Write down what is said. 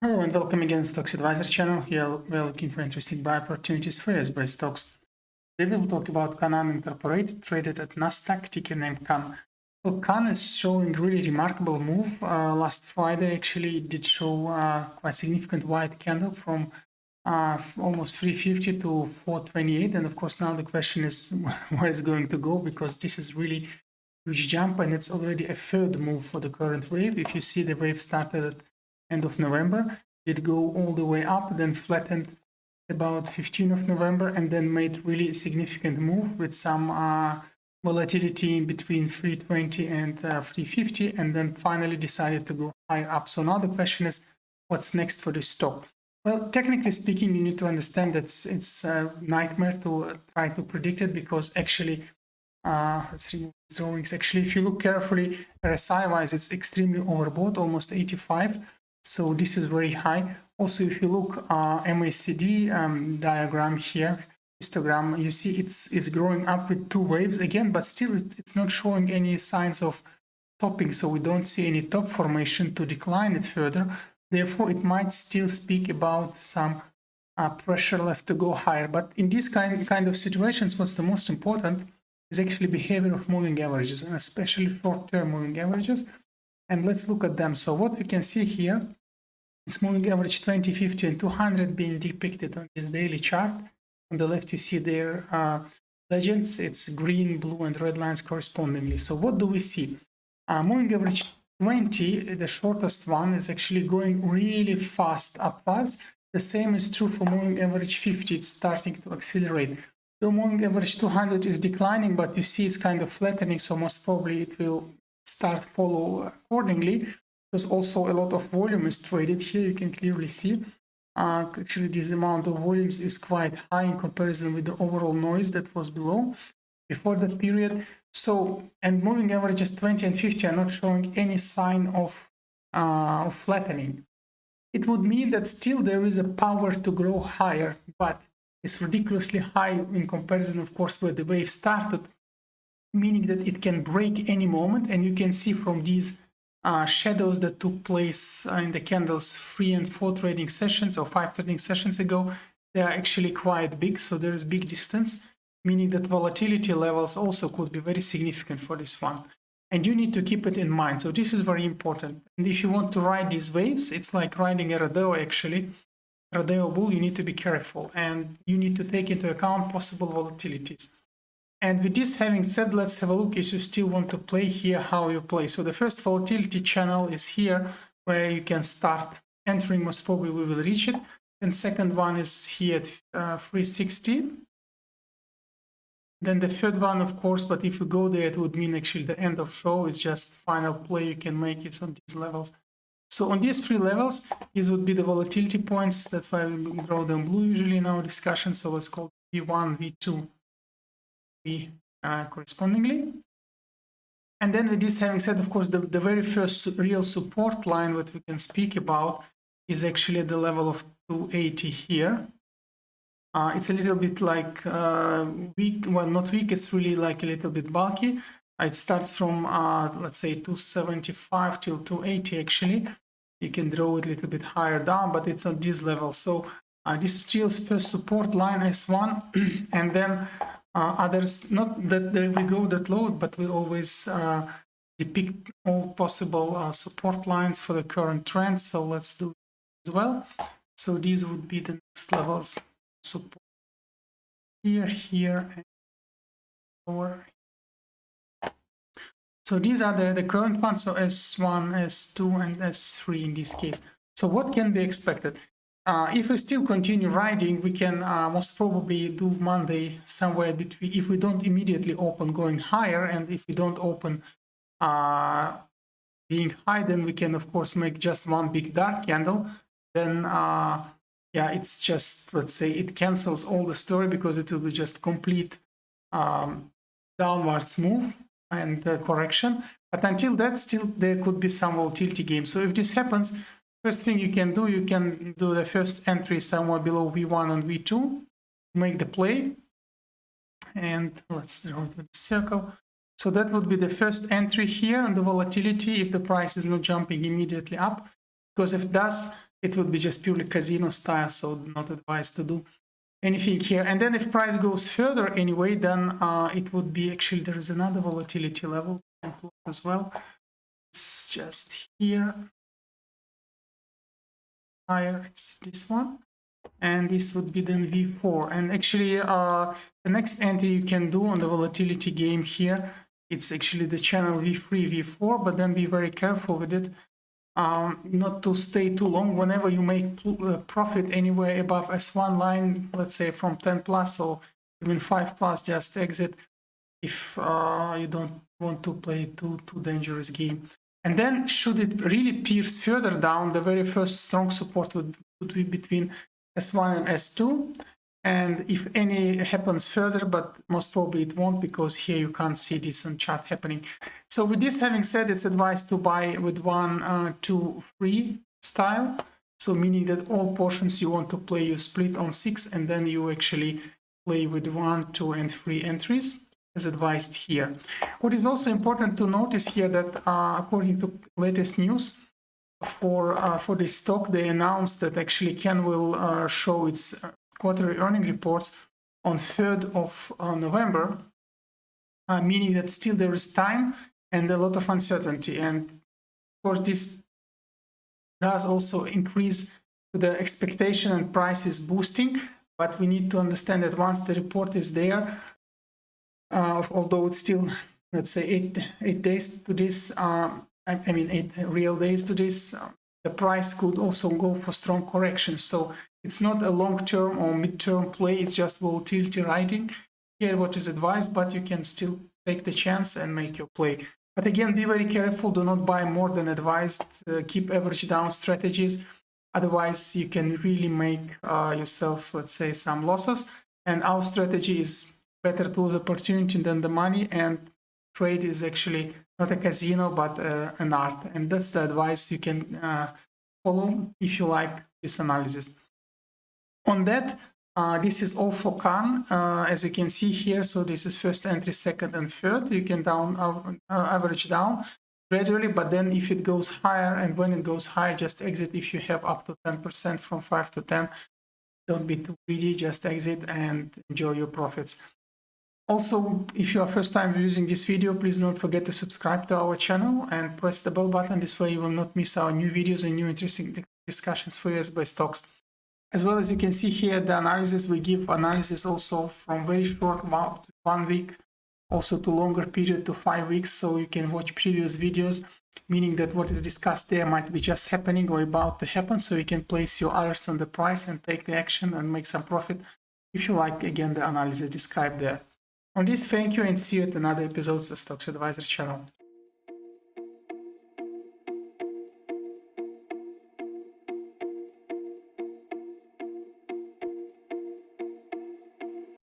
Hello and welcome again to Stocks Advisor channel. Here we're looking for interesting buy opportunities for US-based stocks. Today we'll talk about Canaan Incorporated, traded at Nasdaq, ticker name CAN. Well, CAN is showing really remarkable move. Last Friday actually it did show quite significant white candle from almost 350 to 428, and of course now the question is where it's going to go, because this is really huge jump and it's already a third move for the current wave. If you see, the wave started at end of November, it go all the way up, then flattened about 15th of November, and then made really a significant move with some volatility in between 320 and 350, and then finally decided to go higher up. So now the question is, what's next for this stock? Well, technically speaking, you need to understand that it's a nightmare to try to predict it, because actually, let's remove these drawings. Actually, if you look carefully, RSI-wise, it's extremely overbought, almost 85. So this is very high. Also, if you look MACD diagram here, histogram, you see it's growing up with two waves again, but still it's not showing any signs of topping. So we don't see any top formation to decline it further. Therefore, it might still speak about some pressure left to go higher. But in these kind of situations, what's the most important is actually behavior of moving averages, and especially short-term moving averages. And let's look at them. So what we can see here is moving average 20, 50, and 200 being depicted on this daily chart. On the left, you see their legends. It's green, blue, and red lines correspondingly. So what do we see? Moving average 20, the shortest one, is actually going really fast upwards. The same is true for moving average 50. It's starting to accelerate. The moving average 200 is declining, but you see it's kind of flattening, so most probably it will start follow accordingly. There's also a lot of volume is traded here. You can clearly see actually this amount of volumes is quite high in comparison with the overall noise that was below before that period. So, and moving averages 20 and 50 are not showing any sign of flattening. It would mean that still there is a power to grow higher, but it's ridiculously high in comparison, of course, where the wave started, meaning that it can break any moment. And you can see from these shadows that took place in the candles 3 and 4 trading sessions or 5 trading sessions ago, they are actually quite big. So there is big distance, meaning that volatility levels also could be very significant for this one. And you need to keep it in mind. So this is very important. And if you want to ride these waves, it's like riding a rodeo actually. Rodeo bull, you need to be careful and you need to take into account possible volatilities. And with this having said, let's have a look if you still want to play here, how you play. So the first volatility channel is here, where you can start entering. Most probably we will reach it. And second one is here at 360. Then the third one, of course, but if you go there, it would mean actually the end of show. Is just final play you can make it on these levels. So on these three levels, these would be the volatility points. That's why we draw them blue usually in our discussion. So let's call V1, V2, V correspondingly. And then with this having said, of course, the very first real support line that we can speak about is actually at the level of 280 here. It's a little bit like weak, well, not weak, it's really like a little bit bulky. It starts from, let's say, 275 till 280 actually. You can draw it a little bit higher down, but it's on this level. So this is real first support line S1, and then others, not that they will go that low, but we always depict all possible support lines for the current trend. So let's do it as well. So these would be the next levels support here, here, and over. So these are the current ones, so S1, S2, and S3 in this case. So what can be expected? If we still continue riding, we can most probably do Monday somewhere between, if we don't immediately open going higher, and if we don't open being high, then we can, of course, make just one big dark candle. Then, yeah, it's just, let's say, it cancels all the story, because it will be just complete downwards move and correction. But until that, still there could be some volatility game. So if this happens, first thing you can do the first entry somewhere below V1 and V2, make the play. And let's draw it with the circle. So that would be the first entry here on the volatility if the price is not jumping immediately up. Because if it does, it would be just purely casino style, so not advised to do anything here. And then if price goes further anyway, then it would be actually, there is another volatility level as well. It's just here, higher, it's this one. And this would be then V4. And actually, the next entry you can do on the volatility game here, it's actually the channel V3, V4, but then be very careful with it. Not to stay too long. Whenever you make profit anywhere above S1 line, let's say from 10 plus or even 5 plus, just exit if you don't want to play too dangerous game. And then should it really pierce further down, the very first strong support would be between S1 and S2. And if any happens further, but most probably it won't, because here you can't see this on chart happening. So with this having said, it's advised to buy with 1, 2, 3 style. So meaning that all portions you want to play, you split on 6, and then you actually play with 1, 2, and 3 entries, as advised here. What is also important to notice here that according to latest news for this stock, they announced that actually Canaan will show its quarterly earning reports on 3rd of November, meaning that still there is time and a lot of uncertainty. And of course, this does also increase the expectation and price is boosting, but we need to understand that once the report is there, although it's still, let's say, 8 days to this, 8 real days to this, the price could also go for strong correction. So it's not a long-term or mid-term play, it's just volatility riding here, what is advised, but you can still take the chance and make your play. But again, be very careful, do not buy more than advised, keep average down strategies, otherwise you can really make yourself, let's say, some losses. And our strategy is better to lose opportunity than the money, and trade is actually not a casino, but an art. And that's the advice you can follow if you like this analysis. On that, this is all for Canaan, as you can see here. So this is first entry, second, and third. You can average down gradually, but then if it goes higher, and when it goes higher, just exit if you have up to 10% from 5 to 10. Don't be too greedy, just exit and enjoy your profits. Also, if you are first time using this video, please don't forget to subscribe to our channel and press the bell button. This way you will not miss our new videos and new interesting discussions for US-based stocks. As well as you can see here, the analysis, we give analysis also from very short, 1 week, also to longer period to 5 weeks. So you can watch previous videos, meaning that what is discussed there might be just happening or about to happen. So you can place your alerts on the price and take the action and make some profit if you like, again, the analysis described there. On this, thank you and see you at another episode of the Stocks Advisor channel.